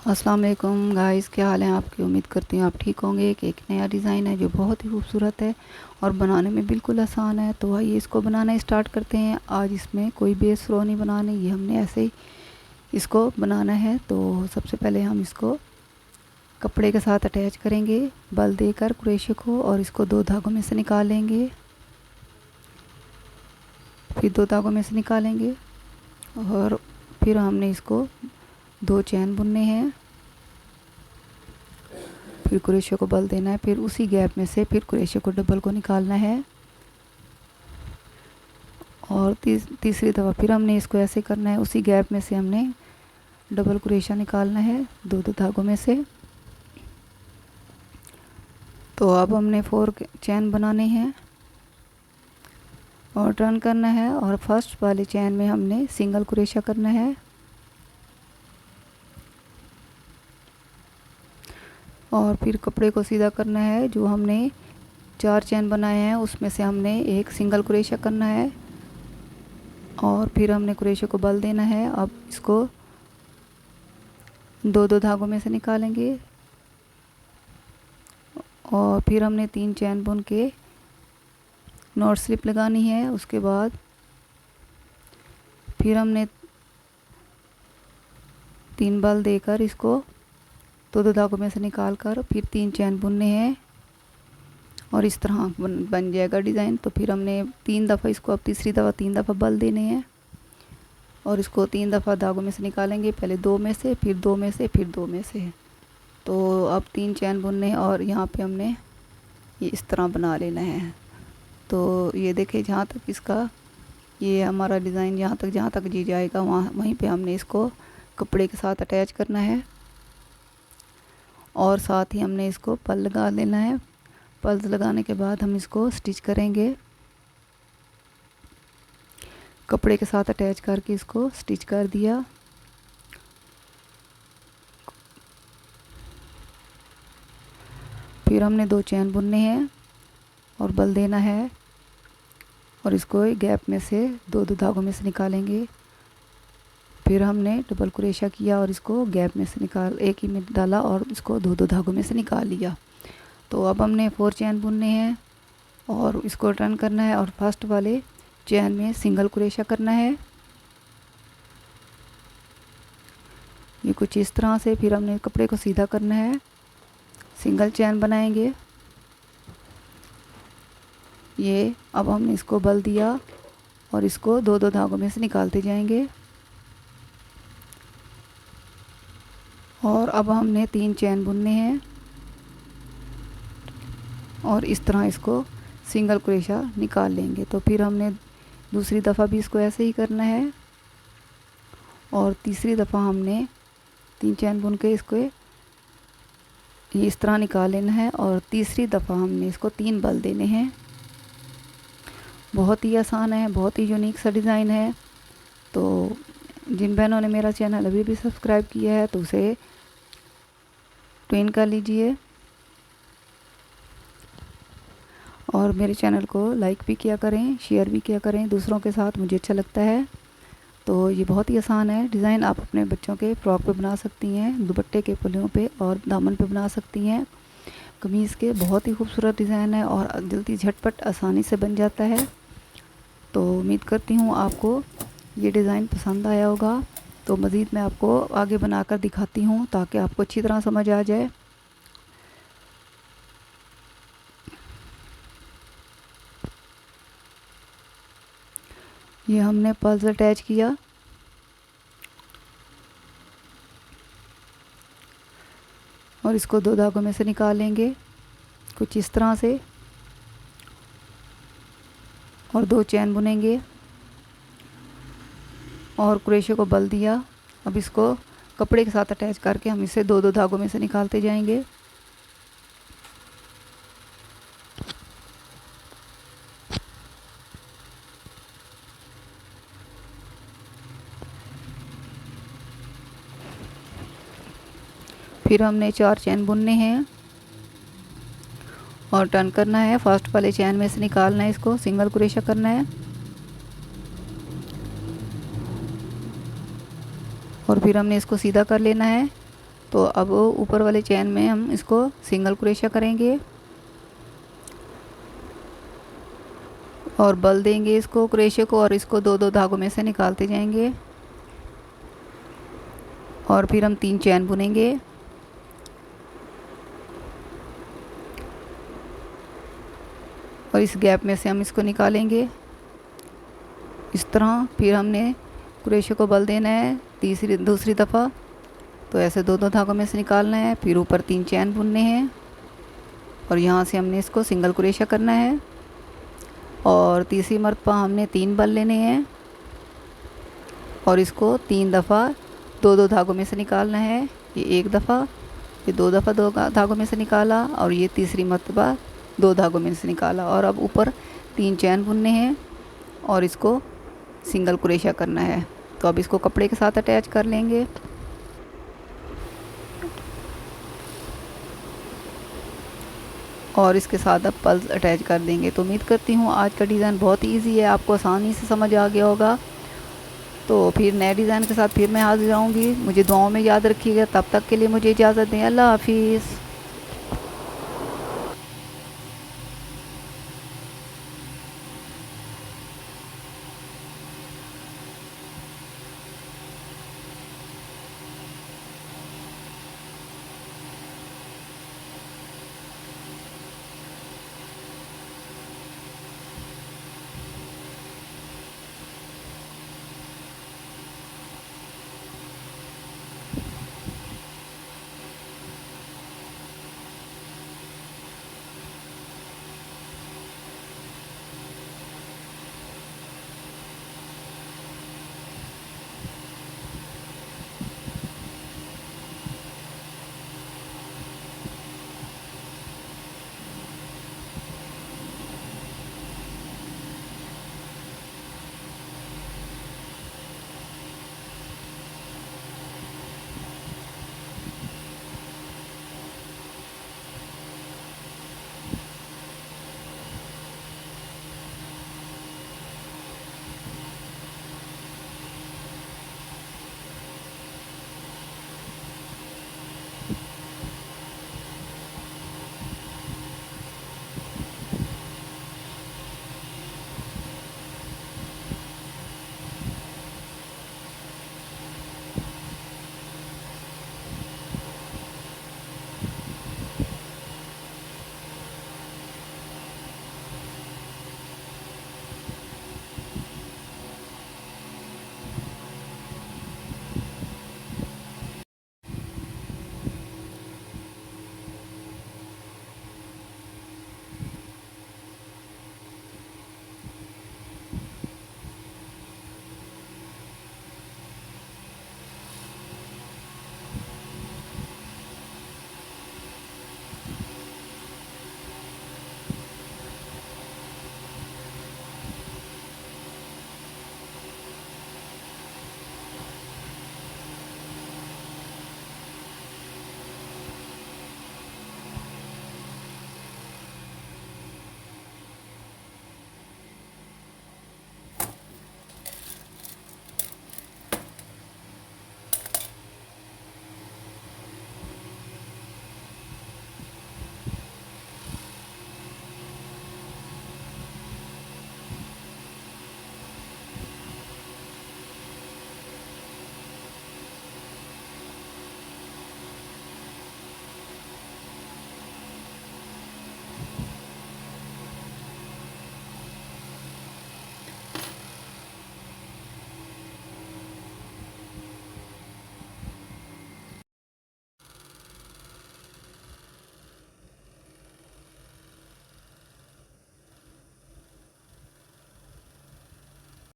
अस्सलाम वालेकुम गाइस, क्या हाल है आपकी। उम्मीद करती हूँ आप ठीक होंगे। एक नया डिज़ाइन है जो बहुत ही खूबसूरत है और बनाने में बिल्कुल आसान है। तो आइए इसको बनाना स्टार्ट करते हैं। आज इसमें कोई बेस रो नहीं बनानी, ये हमने ऐसे ही इसको बनाना है। तो सबसे पहले हम इसको कपड़े के साथ अटैच करेंगे बल देकर क्रोशे को, और इसको 2 धागों में से निकालेंगे। फिर 2 धागों में से निकालेंगे और फिर हमने इसको 2 चैन बुनने हैं। फिर क्रोशे को बल देना है, फिर उसी गैप में से फिर क्रोशे को डबल को निकालना है। और तीसरी दफ़ा फिर हमने इसको ऐसे करना है, उसी गैप में से हमने डबल क्रोशा निकालना है 2 धागों में से। तो अब हमने 4 चैन बनाने हैं और टर्न करना है, और फर्स्ट वाले चैन में हमने सिंगल क्रोशा करना है। और फिर कपड़े को सीधा करना है। जो हमने 4 चैन बनाए हैं उसमें से हमने एक सिंगल क्रोशा करना है, और फिर हमने क्रोशे को बल देना है। अब इसको 2 धागों में से निकालेंगे और फिर हमने 3 चैन बुन के नॉट स्लिप लगानी है। उसके बाद फिर हमने 3 बल देकर इसको 2 धागों में से निकाल कर फिर 3 चैन बुनने हैं, और इस तरह बन जाएगा डिज़ाइन। तो फिर हमने 3 दफ़ा इसको, अब तीसरी दफ़ा 3 दफ़ा बल देने हैं, और इसको 3 दफ़ा धागों में से निकालेंगे। पहले 2 में से, फिर 2 में से, फिर 2 में से। तो अब 3 चैन बुनने हैं और यहाँ पे हमने ये इस तरह बना लेना है। तो ये देखिए, जहाँ तक इसका ये हमारा डिज़ाइन जहाँ तक जी जाएगा वहीं पे हमने इसको कपड़े के साथ अटैच करना है, और साथ ही हमने इसको पल लगा लेना है। पल्स लगाने के बाद हम इसको स्टिच करेंगे। कपड़े के साथ अटैच करके इसको स्टिच कर दिया। फिर हमने 2 चैन बुनने हैं और बल देना है, और इसको गैप में से 2 धागों में से निकालेंगे। फिर हमने डबल क्रोशा किया और इसको गैप में से एक ही में डाला और इसको 2 धागों में से निकाल लिया। तो अब हमने 4 चैन बुनने हैं और इसको टर्न करना है, और फर्स्ट वाले चैन में सिंगल क्रोशा करना है। ये कुछ इस तरह से। फिर हमने कपड़े को सीधा करना है, सिंगल चैन बनाएंगे। ये अब हमने इसको बल दिया और इसको 2 धागों में से निकालते जाएंगे, और अब हमने 3 चैन बुनने हैं और इस तरह इसको सिंगल क्रोशा निकाल लेंगे। तो फिर हमने दूसरी दफ़ा भी इसको ऐसे ही करना है, और तीसरी दफ़ा हमने 3 चैन बुन के इसको ये इस तरह निकाल लेना है, और तीसरी दफ़ा हमने इसको 3 बल देने हैं। बहुत ही आसान है, बहुत ही यूनिक सा डिज़ाइन है। तो जिन बहनों ने मेरा चैनल अभी भी सब्सक्राइब किया है तो उसे ट्विन कर लीजिए, और मेरे चैनल को लाइक भी किया करें, शेयर भी किया करें दूसरों के साथ, मुझे अच्छा लगता है। तो ये बहुत ही आसान है डिज़ाइन। आप अपने बच्चों के फ्रॉक पे बना सकती हैं, दुपट्टे के पल्लियों पे और दामन पे बना सकती हैं, कमीज़ के। बहुत ही खूबसूरत डिज़ाइन है और जल्दी झटपट आसानी से बन जाता है। तो उम्मीद करती हूँ आपको ये डिज़ाइन पसंद आया होगा। तो मज़ीद मैं आपको आगे बनाकर दिखाती हूँ ताकि आपको अच्छी तरह समझ आ जाए। ये हमने पल्स अटैच किया, और इसको 2 धागों में से निकालेंगे कुछ इस तरह से, और 2 चैन बुनेंगे और क्रोशे को बल दिया। अब इसको कपड़े के साथ अटैच करके हम इसे 2 धागों में से निकालते जाएंगे। फिर हमने 4 चैन बुनने हैं और टर्न करना है। फर्स्ट वाले चैन में से निकालना है, इसको सिंगल क्रोशा करना है, और फिर हमने इसको सीधा कर लेना है। तो अब ऊपर वाले चेन में हम इसको सिंगल क्रोशिया करेंगे और बल देंगे इसको क्रोशिया को, और इसको 2-2 धागों में से निकालते जाएंगे और फिर हम 3 चैन बुनेंगे। और इस गैप में से हम इसको निकालेंगे इस तरह। फिर हमने क्रोशिया को बल देना है दूसरी दफ़ा, तो ऐसे 2-2 धागों में से निकालना है, फिर ऊपर 3 चैन बुनने हैं और यहाँ से हमने इसको सिंगल क्रोशिया करना है और तीसरी मरतबा हमने 3 बल लेने हैं और इसको 3 दफ़ा 2-2 धागों में से निकालना है। ये 1 दफ़ा, ये 2 दफ़ा 2 धागों में से निकाला और ये तीसरी मरतबा 2 धागों में से निकाला। और अब ऊपर 3 चैन बुनने हैं और इसको सिंगल क्रोशिया करना है। तो अब इसको कपड़े के साथ अटैच कर लेंगे। और इसके साथ अब पल्स अटैच कर देंगे। तो उम्मीद करती हूँ आज का डिज़ाइन बहुत ही ईजी है, आपको आसानी से समझ आ गया होगा। तो फिर नए डिज़ाइन के साथ फिर मैं हाजिर आऊँगी। मुझे दुआओं में याद रखिएगा। तब तक के लिए मुझे इजाज़त दें। अल्लाह हाफिज़।